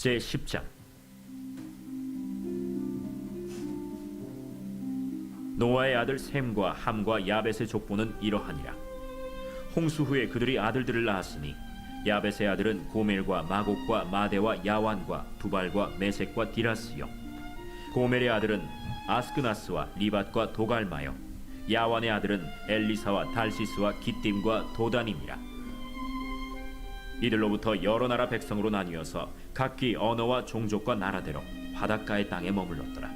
제10장. 노아의 아들 셈과 함과 야벳의 족보는 이러하니라. 홍수 후에 그들이 아들들을 낳았으니 야벳의 아들은 고멜과 마곡과 마대와 야완과 두발과 메섹과 디라스요, 고멜의 아들은 아스크나스와 리밧과 도갈마요, 야완의 아들은 엘리사와 달시스와 기띔과 도단임이라. 이들로부터 여러 나라 백성으로 나뉘어서 각기 언어와 종족과 나라대로 바닷가의 땅에 머물렀더라.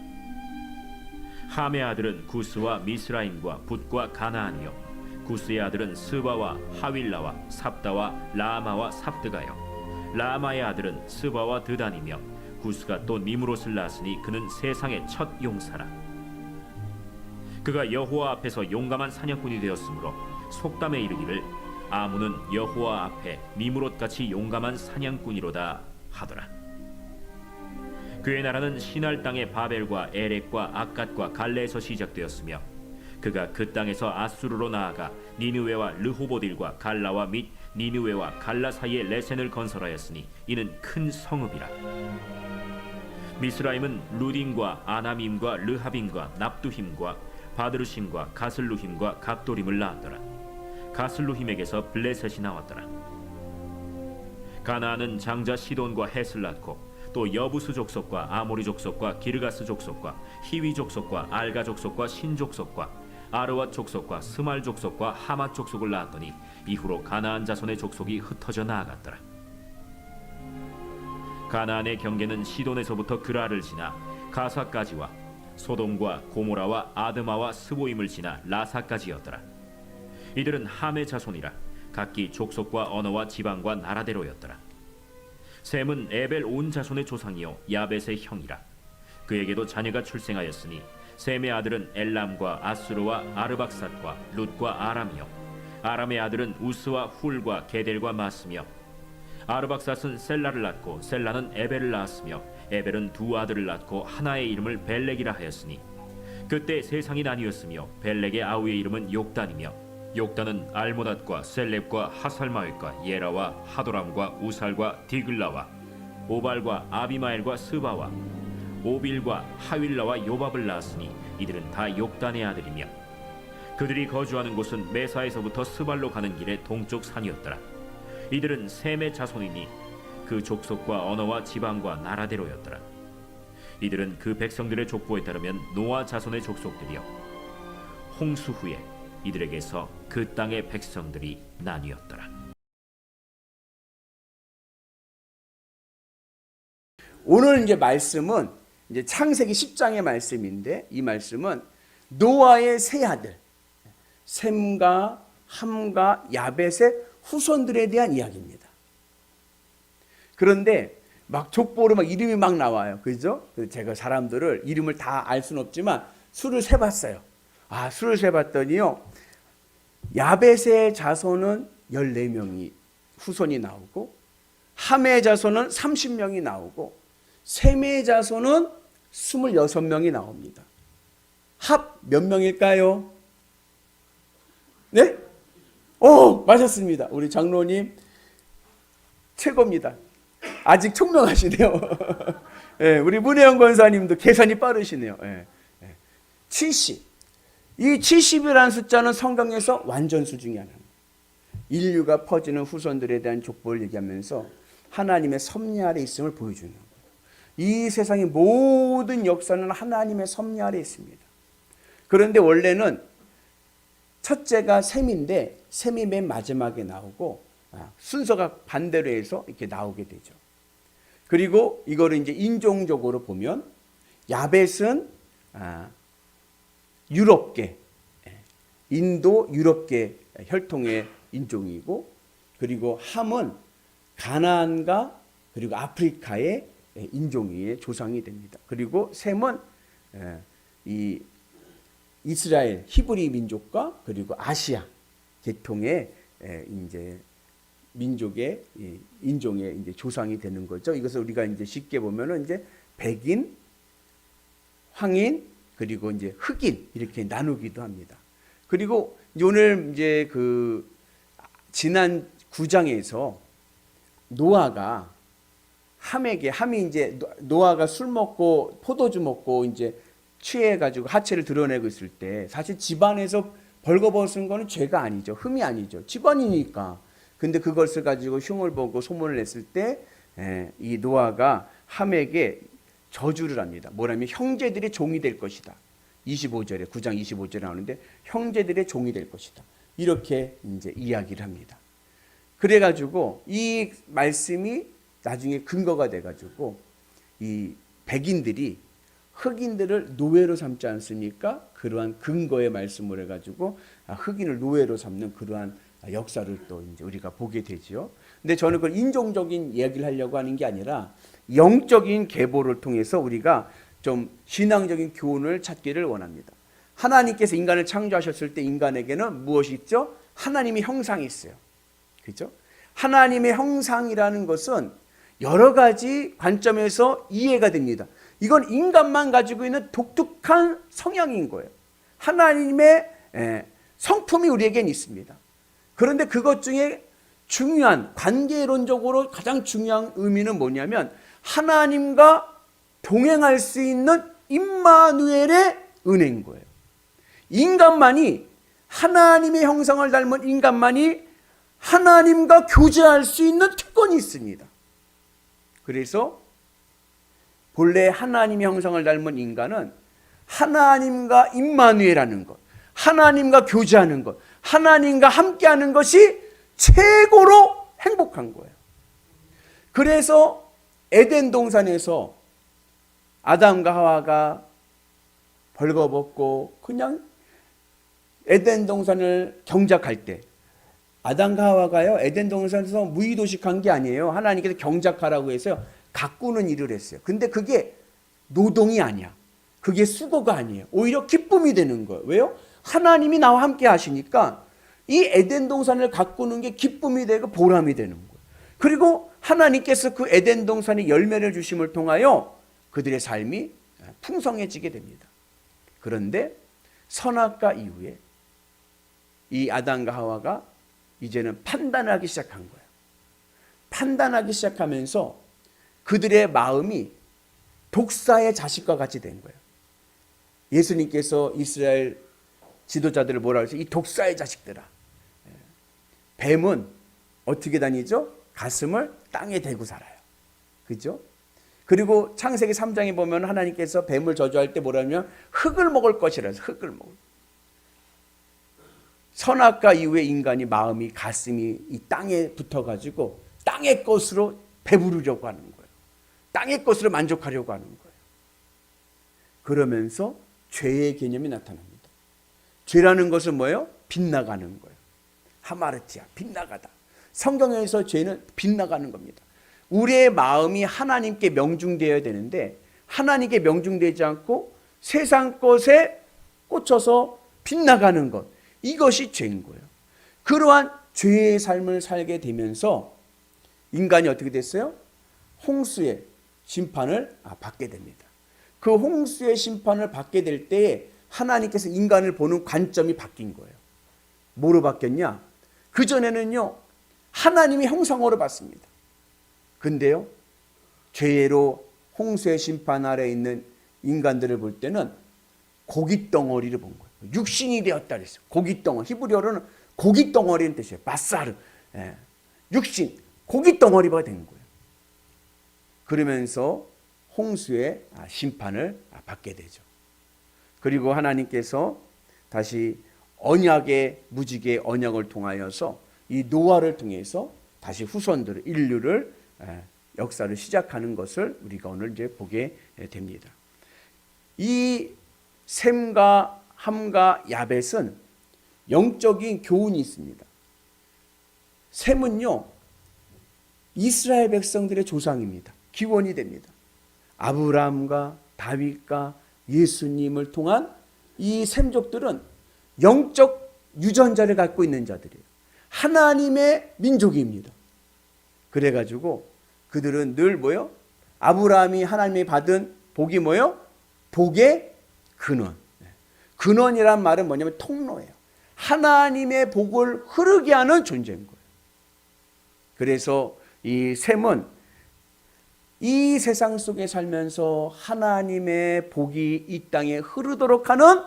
함의 아들은 구스와 미스라임과 붓과 가나안이요, 구스의 아들은 스바와 하윌라와 삽다와 라마와 삽드가요, 라마의 아들은 스바와 드단이며, 구스가 또 니므롯을 낳았으니 그는 세상의 첫 용사라. 그가 여호와 앞에서 용감한 사냥꾼이 되었으므로 속담에 이르기를 아문은 여호와 앞에 니므롯같이 용감한 사냥꾼이로다 하더라. 그의 나라는 시날 땅의 바벨과 에렉과 아갓과 갈레에서 시작되었으며, 그가 그 땅에서 아수르로 나아가 니느웨와 르호보딜과 갈라와 및 니느웨와 갈라 사이에 레센을 건설하였으니 이는 큰 성읍이라. 미스라임은 루딘과 아나밈과 르하빔과 납두힘과 바드르심과 가슬루힘과 갑도림을 낳았더라. 가슬루힘에게서 블레셋이 나왔더라. 가나안은 장자 시돈과 헷을 낳고 또 여부스 족속과 아모리 족속과 기르가스 족속과 히위 족속과 알가 족속과 신 족속과 아르왓 족속과 스말 족속과 하맛 족속을 낳았더니 이후로 가나안 자손의 족속이 흩어져 나아갔더라. 가나안의 경계는 시돈에서부터 그라를 지나 가사까지와 소돔과 고모라와 아드마와 스보임을 지나 라사까지였더라. 이들은 함의 자손이라 각기 족속과 언어와 지방과 나라대로였더라. 셈은 에벨 온 자손의 조상이요 야벳의 형이라. 그에게도 자녀가 출생하였으니 셈의 아들은 엘람과 아수르와 아르박삿과 룻과 아람이요, 아람의 아들은 우스와 훌과 게델과 마스며, 아르박삿은 셀라를 낳고 셀라는 에벨을 낳았으며, 에벨은 두 아들을 낳고 하나의 이름을 벨렉이라 하였으니 그때 세상이 나뉘었으며, 벨렉의 아우의 이름은 욕단이며, 욕단은 알모닷과 셀렙과 하살마웻과 예라와 하도람과 우살과 디글라와 오발과 아비마엘과 스바와 오빌과 하윌라와 요밥을 낳았으니 이들은 다 욕단의 아들이며, 그들이 거주하는 곳은 메사에서부터 스발로 가는 길의 동쪽 산이었더라. 이들은 셈의 자손이니 그 족속과 언어와 지방과 나라대로였더라. 이들은 그 백성들의 족보에 따르면 노아 자손의 족속들이요, 홍수 후에 이들에게서 그 땅의 백성들이 나뉘었더라. 오늘 이제 말씀은 이제 창세기 10장의 말씀인데, 이 말씀은 노아의 세 아들 셈과 함과 야벳의 후손들에 대한 이야기입니다. 그런데 막 족보로 막 이름이 막 나와요. 그죠? 제가 사람들을 이름을 다 알 수는 없지만 수를 세봤어요. 수를 세봤더니요, 야벳의 자손은 14명이 후손이 나오고, 함의 자손은 30명이 나오고, 셈의 자손은 26명이 나옵니다. 합 몇 명일까요? 네? 맞았습니다. 우리 장로님 최고입니다. 아직 총명하시네요. 네, 우리 문혜영 권사님도 계산이 빠르시네요. 70. 이 70이라는 숫자는 성경에서 완전수 중에 하나입니다. 인류가 퍼지는 후손들에 대한 족보를 얘기하면서 하나님의 섭리 아래 있음을 보여주는 거예요. 이 세상의 모든 역사는 하나님의 섭리 아래 있습니다. 그런데 원래는 첫째가 셈인데 셈이 맨 마지막에 나오고, 순서가 반대로 해서 이렇게 나오게 되죠. 그리고 이거를 이제 인종적으로 보면 야벳은 유럽계, 인도 유럽계 혈통의 인종이고, 그리고 함은 가나안과 그리고 아프리카의 인종의 조상이 됩니다. 그리고 셈은 이 이스라엘 히브리 민족과 그리고 아시아 계통의 이제 민족의 인종의 이제 조상이 되는 거죠. 이것을 우리가 이제 쉽게 보면은 이제 백인, 황인, 그리고 이제 흑인 이렇게 나누기도 합니다. 그리고 오늘 이제 그 지난 9장에서 노아가 함에게, 함이 이제 노아가 술 먹고 포도주 먹고 이제 취해가지고 하체를 드러내고 있을 때 사실 집안에서 벌거벗은 거는 죄가 아니죠. 흠이 아니죠. 집안이니까. 근데 그것을 가지고 흉을 보고 소문을 냈을 때 이 노아가 함에게 저주를 합니다. 뭐라면 형제들의 종이 될 것이다. 25절에 9장 25절에 나오는데 형제들의 종이 될 것이다. 이렇게 이제 이야기를 합니다. 그래가지고 이 말씀이 나중에 근거가 돼가지고 이 백인들이 흑인들을 노예로 삼지 않습니까? 그러한 근거의 말씀을 해가지고 흑인을 노예로 삼는 그러한 역사를 또 이제 우리가 보게 되지요. 근데 저는 그 인종적인 이야기를 하려고 하는 게 아니라 영적인 계보를 통해서 우리가 좀 신앙적인 교훈을 찾기를 원합니다. 하나님께서 인간을 창조하셨을 때 인간에게는 무엇이 있죠? 하나님의 형상이 있어요. 그렇죠? 하나님의 형상이라는 것은 여러 가지 관점에서 이해가 됩니다. 이건 인간만 가지고 있는 독특한 성향인 거예요. 하나님의 성품이 우리에겐 있습니다. 그런데 그것 중에 중요한, 관계론적으로 가장 중요한 의미는 뭐냐면 하나님과 동행할 수 있는 임마누엘의 은혜인 거예요. 인간만이, 하나님의 형상을 닮은 인간만이 하나님과 교제할 수 있는 특권이 있습니다. 그래서 본래 하나님의 형상을 닮은 인간은 하나님과 임마누엘하는 것, 하나님과 교제하는 것, 하나님과 함께하는 것이 최고로 행복한 거예요. 그래서 에덴 동산에서 아담과 하와가 벌거벗고 그냥 에덴 동산을 경작할 때, 아담과 하와가요 에덴 동산에서 무의도식한 게 아니에요. 하나님께서 경작하라고 해서요 가꾸는 일을 했어요. 근데 그게 노동이 아니야. 그게 수고가 아니에요. 오히려 기쁨이 되는 거예요. 왜요? 하나님이 나와 함께 하시니까 이 에덴 동산을 가꾸는 게 기쁨이 되고 보람이 되는 거예요. 그리고 하나님께서 그 에덴 동산의 열매를 주심을 통하여 그들의 삶이 풍성해지게 됩니다. 그런데 선악과 이후에 이 아담과 하와가 이제는 판단하기 시작한 거예요. 판단하기 시작하면서 그들의 마음이 독사의 자식과 같이 된 거예요. 예수님께서 이스라엘 지도자들을 뭐라 그러세요? 이 독사의 자식들아. 뱀은 어떻게 다니죠? 가슴을 땅에 대고 살아요. 그죠? 그리고 창세기 3장에 보면 하나님께서 뱀을 저주할 때 뭐라면 흙을 먹을 것이라 해서 흙을 먹을. 선악과 이후에 인간이 마음이, 가슴이 이 땅에 붙어가지고 땅의 것으로 배부르려고 하는 거예요. 땅의 것으로 만족하려고 하는 거예요. 그러면서 죄의 개념이 나타납니다. 죄라는 것은 뭐예요? 빗나가는 거예요. 하마르티아, 빗나가다. 성경에서 죄는 빗나가는 겁니다. 우리의 마음이 하나님께 명중되어야 되는데 하나님께 명중되지 않고 세상 것에 꽂혀서 빗나가는 것, 이것이 죄인 거예요. 그러한 죄의 삶을 살게 되면서 인간이 어떻게 됐어요? 홍수의 심판을 받게 됩니다. 그 홍수의 심판을 받게 될 때에 하나님께서 인간을 보는 관점이 바뀐 거예요. 뭐로 바뀌었냐? 그전에는요 하나님의 형상으로 봤습니다. 근데요 죄로 홍수의 심판 아래에 있는 인간들을 볼 때는 고깃덩어리를 본 거예요. 육신이 되었다 그랬어요. 고깃덩어리. 히브리어로는 고깃덩어리는 뜻이에요. 바사르. 육신, 고깃덩어리가 된 거예요. 그러면서 홍수의 심판을 받게 되죠. 그리고 하나님께서 다시 언약의 무지개의 언약을 통하여서 이 노아를 통해서 다시 후손들을, 인류를 역사를 시작하는 것을 우리가 오늘 이제 보게 됩니다. 이 셈과 함과 야벳은 영적인 교훈이 있습니다. 셈은요 이스라엘 백성들의 조상입니다. 기원이 됩니다. 아브라함과 다윗과 예수님을 통한 이 셈족들은 영적 유전자를 갖고 있는 자들이에요. 하나님의 민족입니다. 그래가지고 그들은 늘 뭐요? 아브라함이 하나님이 받은 복이 뭐요? 복의 근원. 근원이란 말은 뭐냐면 통로예요. 하나님의 복을 흐르게 하는 존재인 거예요. 그래서 이 셈은 이 세상 속에 살면서 하나님의 복이 이 땅에 흐르도록 하는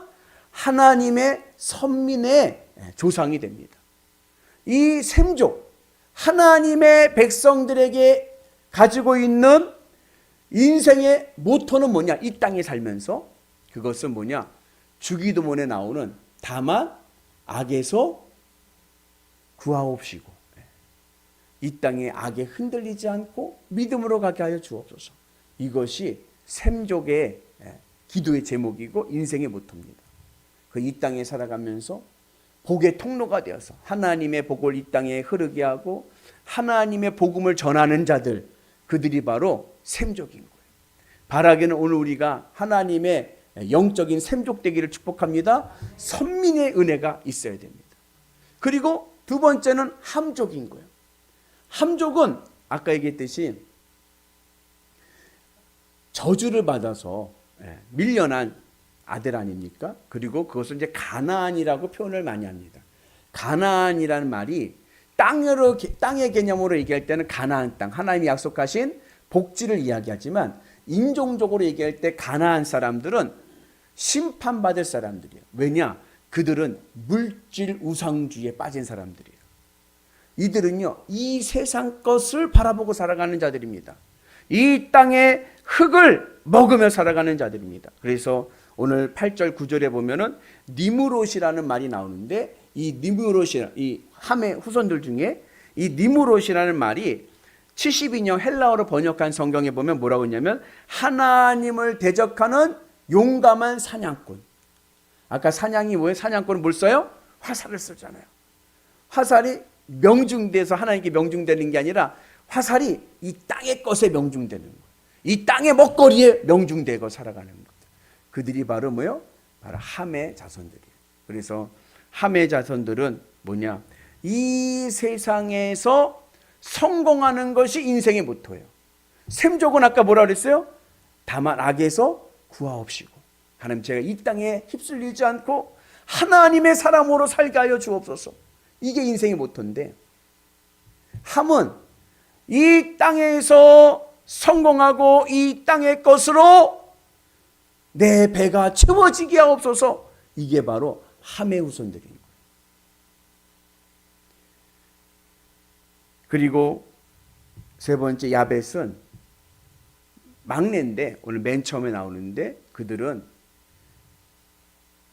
하나님의 선민의 조상이 됩니다. 이 셈족, 하나님의 백성들에게 가지고 있는 인생의 모토는 뭐냐? 이 땅에 살면서 그것은 뭐냐? 주기도문에 나오는 다만 악에서 구하옵시고 이 땅의 악에 흔들리지 않고 믿음으로 가게 하여 주옵소서. 이것이 셈족의 기도의 제목이고 인생의 모토입니다. 그 이 땅에 살아가면서 복의 통로가 되어서 하나님의 복을 이 땅에 흐르게 하고 하나님의 복음을 전하는 자들, 그들이 바로 셈족인 거예요. 바라기는 오늘 우리가 하나님의 영적인 셈족 되기를 축복합니다. 선민의 은혜가 있어야 됩니다. 그리고 두 번째는 함족인 거예요. 함족은 아까 얘기했듯이 저주를 받아서 밀려난 아들 아닙니까? 그리고 그것을 이제 가나안이라고 표현을 많이 합니다. 가나안이라는 말이 땅의 개념으로 얘기할 때는 가나안 땅, 하나님이 약속하신 복지를 이야기하지만 인종적으로 얘기할 때 가나안 사람들은 심판받을 사람들이에요. 왜냐? 그들은 물질 우상주의에 빠진 사람들이에요. 이들은요, 이 세상 것을 바라보고 살아가는 자들입니다. 이 땅의 흙을 먹으며 살아가는 자들입니다. 그래서 오늘 8절 9절에 보면은 니무롯이라는 말이 나오는데 이 니무롯이 이 함의 후손들 중에 이 니무롯이라는 말이 72년 헬라어로 번역한 성경에 보면 뭐라고 했냐면 하나님을 대적하는 용감한 사냥꾼. 아까 사냥이 뭐예요? 사냥꾼은 뭘 써요? 화살을 쓰잖아요. 화살이 명중돼서 하나님께 명중되는 게 아니라 화살이 이 땅의 것에 명중되는 거예요. 이 땅의 먹거리에 명중되고 살아가는 것. 그들이 바로 뭐요? 바로 함의 자손들이에요. 그래서 함의 자손들은 뭐냐? 이 세상에서 성공하는 것이 인생의 모토예요. 셈족은 아까 뭐라 그랬어요? 다만 악에서 구하옵시고 하나님 제가 이 땅에 휩쓸리지 않고 하나님의 사람으로 살게 하여 주옵소서. 이게 인생의 모토인데 함은 이 땅에서 성공하고 이 땅의 것으로 내 배가 채워지게 하옵소서. 이게 바로 함의 후손들인 거예요. 그리고 세 번째 야벳은 막내인데 오늘 맨 처음에 나오는데 그들은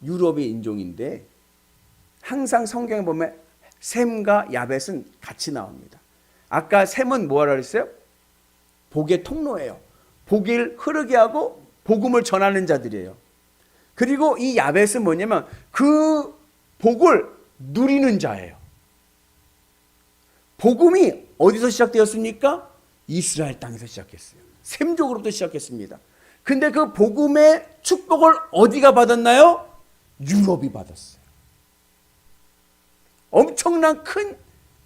유럽의 인종인데 항상 성경에 보면 셈과 야벳은 같이 나옵니다. 아까 셈은 뭐라 그랬어요? 복의 통로예요. 복을 흐르게 하고 복음을 전하는 자들이에요. 그리고 이 야벳은 뭐냐면 그 복을 누리는 자예요. 복음이 어디서 시작되었습니까? 이스라엘 땅에서 시작했어요. 셈족으로부터 시작했습니다. 근데 그 복음의 축복을 어디가 받았나요? 유럽이 받았어요. 엄청난 큰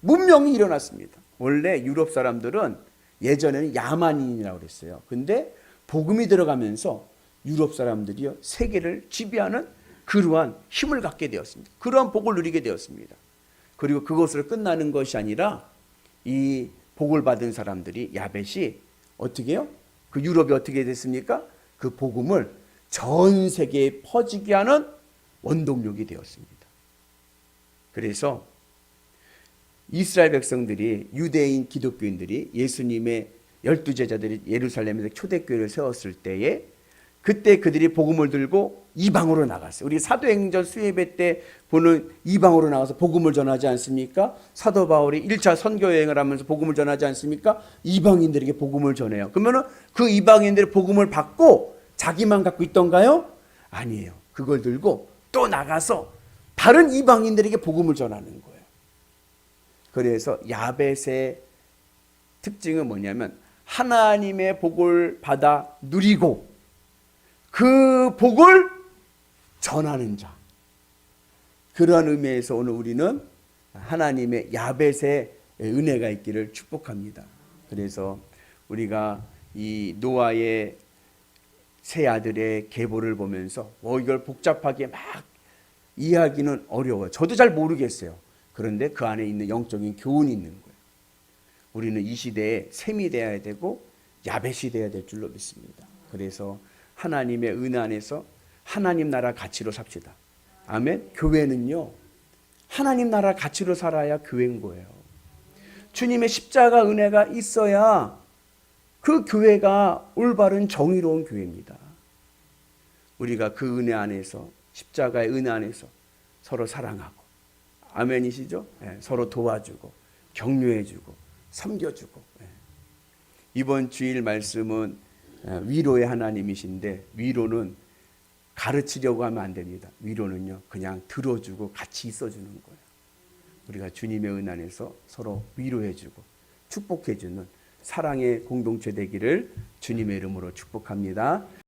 문명이 일어났습니다. 원래 유럽 사람들은 예전에는 야만인이라고 그랬어요. 근데 복음이 들어가면서 유럽 사람들이요 세계를 지배하는 그러한 힘을 갖게 되었습니다. 그러한 복을 누리게 되었습니다. 그리고 그것으로 끝나는 것이 아니라 이 복을 받은 사람들이 야벳이 어떻게 해요? 그 유럽이 어떻게 됐습니까? 그 복음을 전 세계에 퍼지게 하는 원동력이 되었습니다. 그래서 이스라엘 백성들이 유대인 기독교인들이 예수님의 12제자들이 예루살렘에서 초대교회를 세웠을 때에 그때 그들이 복음을 들고 이방으로 나갔어요. 우리 사도행전 수예배 때 보는 이방으로 나가서 복음을 전하지 않습니까? 사도 바울이 1차 선교 여행을 하면서 복음을 전하지 않습니까? 이방인들에게 복음을 전해요. 그러면 그 이방인들의 복음을 받고 자기만 갖고 있던가요? 아니에요. 그걸 들고 또 나가서 다른 이방인들에게 복음을 전하는 거예요. 그래서 야벳의 특징은 뭐냐면 하나님의 복을 받아 누리고 그 복을 전하는 자. 그러한 의미에서 오늘 우리는 하나님의 야벳의 은혜가 있기를 축복합니다. 그래서 우리가 이 노아의 세 아들의 계보를 보면서 이걸 복잡하게 막 이해하기는 어려워요. 저도 잘 모르겠어요. 그런데 그 안에 있는 영적인 교훈이 있는 거예요. 우리는 이 시대에 셈이 되어야 되고 야벳이 되어야 될 줄로 믿습니다. 그래서 하나님의 은혜 안에서 하나님 나라 가치로 삽시다. 아멘. 교회는요, 하나님 나라 가치로 살아야 교회인 거예요. 주님의 십자가 은혜가 있어야 그 교회가 올바른 정의로운 교회입니다. 우리가 그 은혜 안에서, 십자가의 은혜 안에서 서로 사랑하고, 아멘이시죠? 예, 서로 도와주고 격려해주고 섬겨주고. 예. 이번 주일 말씀은 위로의 하나님이신데, 위로는 가르치려고 하면 안 됩니다. 위로는요, 그냥 들어주고 같이 있어주는 거예요. 우리가 주님의 은혜 안에서 서로 위로해주고 축복해주는 사랑의 공동체 되기를 주님의 이름으로 축복합니다.